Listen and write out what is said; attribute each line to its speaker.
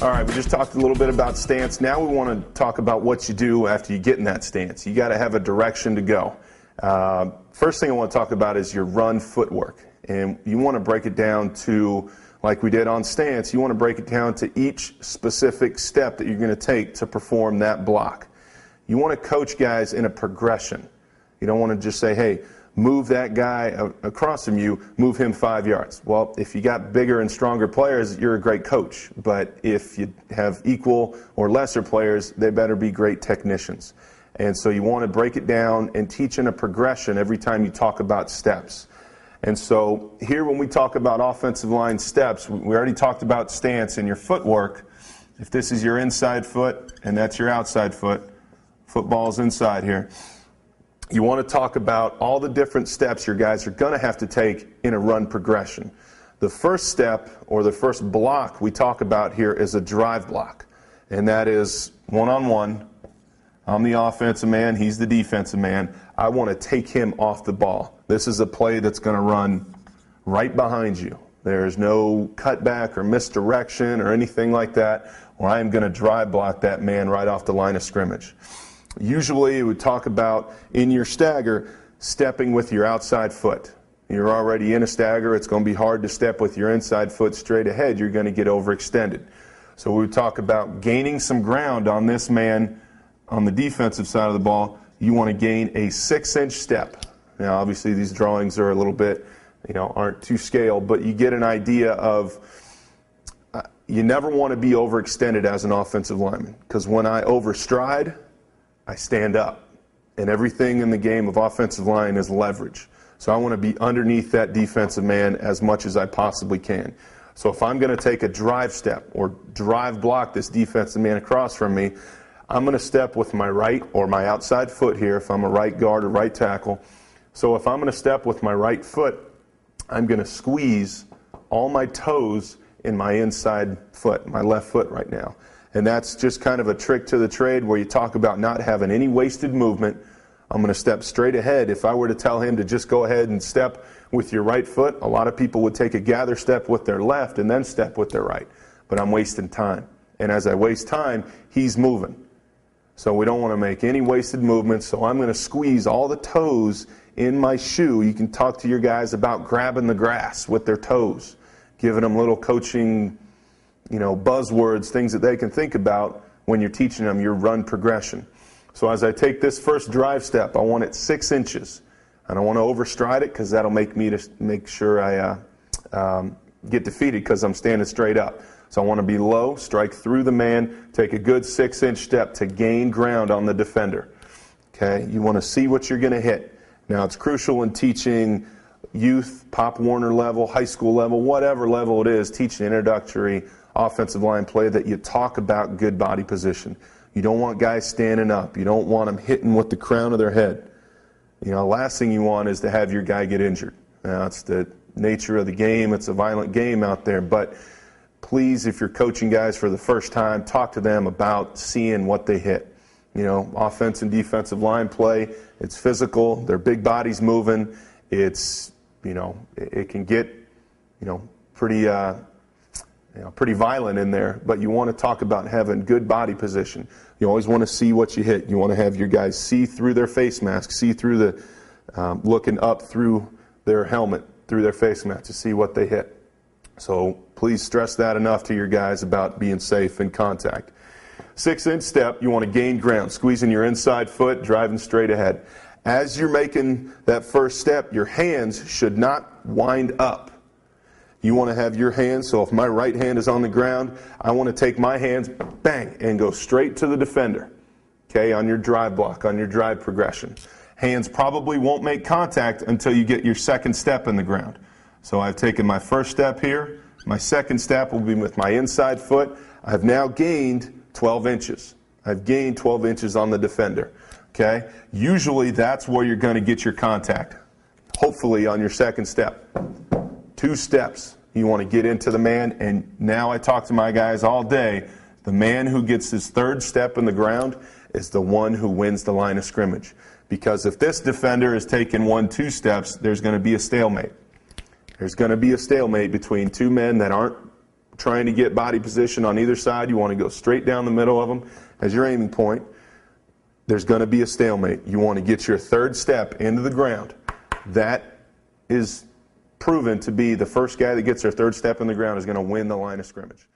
Speaker 1: All right, we just talked a little bit about stance. Now we want to talk about what you do after you get in that stance. You got to have a direction to go. First thing I want to talk about is your run footwork. And you want to break it down to, like we did on stance, you want to break it down to each specific step that you're going to take to perform that block. You want to coach guys in a progression. You don't want to just say, hey, move that guy across from you, move him 5 yards. Well, if you got bigger and stronger players, you're a great coach. But if you have equal or lesser players, they better be great technicians. And so you want to break it down and teach in a progression every time you talk about steps. And so here when we talk about offensive line steps, we already talked about stance and your footwork. If this is your inside foot and that's your outside foot, football's inside here. You want to talk about all the different steps your guys are going to have to take in a run progression. The first step, or the first block we talk about here, is a drive block. And that is one-on-one. I'm the offensive man, he's the defensive man. I want to take him off the ball. This is a play that's going to run right behind you. There's no cutback or misdirection or anything like that, where I am going to drive block that man right off the line of scrimmage. Usually we talk about, in your stagger, stepping with your outside foot. You're already in a stagger. It's going to be hard to step with your inside foot straight ahead. You're going to get overextended. So we talk about gaining some ground on this man on the defensive side of the ball. You want to gain a 6-inch step. Now, obviously, these drawings are a little bit, aren't to scale, but you get an idea of you never want to be overextended as an offensive lineman, because when I overstride, I stand up, and everything in the game of offensive line is leverage. So I want to be underneath that defensive man as much as I possibly can. So if I'm going to take a drive step or drive block this defensive man across from me, I'm going to step with my right or my outside foot here if I'm a right guard or right tackle. So if I'm going to step with my right foot, I'm going to squeeze all my toes in my inside foot, my left foot right now. And that's just kind of a trick to the trade where you talk about not having any wasted movement. I'm going to step straight ahead. If I were to tell him to just go ahead and step with your right foot, a lot of people would take a gather step with their left and then step with their right. But I'm wasting time. And as I waste time, he's moving. So we don't want to make any wasted movements. So I'm going to squeeze all the toes in my shoe. You can talk to your guys about grabbing the grass with their toes, giving them little coaching buzzwords, things that they can think about when you're teaching them your run progression. So as I take this first drive step, I want it 6 inches. I don't want to overstride it because that'll make sure I get defeated because I'm standing straight up. So I want to be low, strike through the man, take a good 6-inch step to gain ground on the defender. Okay, you want to see what you're going to hit. Now it's crucial in teaching youth, Pop Warner level, high school level, whatever level it is, teaching introductory offensive line play, that you talk about good body position. You don't want guys standing up. You don't want them hitting with the crown of their head. Last thing you want is to have your guy get injured. Now, it's the nature of the game. It's a violent game out there. But please, if you're coaching guys for the first time, talk to them about seeing what they hit. Offense and defensive line play, it's physical. Their big bodies moving. It's, it can get, pretty violent in there, but you want to talk about having good body position. You always want to see what you hit. You want to have your guys see through their face mask, see through the, looking up through their helmet, through their face mask to see what they hit. So please stress that enough to your guys about being safe in contact. 6-inch step, you want to gain ground, squeezing your inside foot, driving straight ahead. As you're making that first step, your hands should not wind up. You want to have your hands, so if my right hand is on the ground, I want to take my hands, bang, and go straight to the defender, okay, on your drive block, on your drive progression. Hands probably won't make contact until you get your second step in the ground. So I've taken my first step here. My second step will be with my inside foot. I've now gained 12 inches. I've gained 12 inches on the defender, okay? Usually that's where you're going to get your contact, hopefully on your second step. 2 steps. You want to get into the man, and now I talk to my guys all day. The man who gets his third step in the ground is the one who wins the line of scrimmage. Because if this defender is taking 1-2 steps, there's going to be a stalemate. There's going to be a stalemate between 2 men that aren't trying to get body position on either side. You want to go straight down the middle of them as your aiming point. There's going to be a stalemate. You want to get your third step into the ground. That is proven to be the first guy that gets their third step in the ground is going to win the line of scrimmage.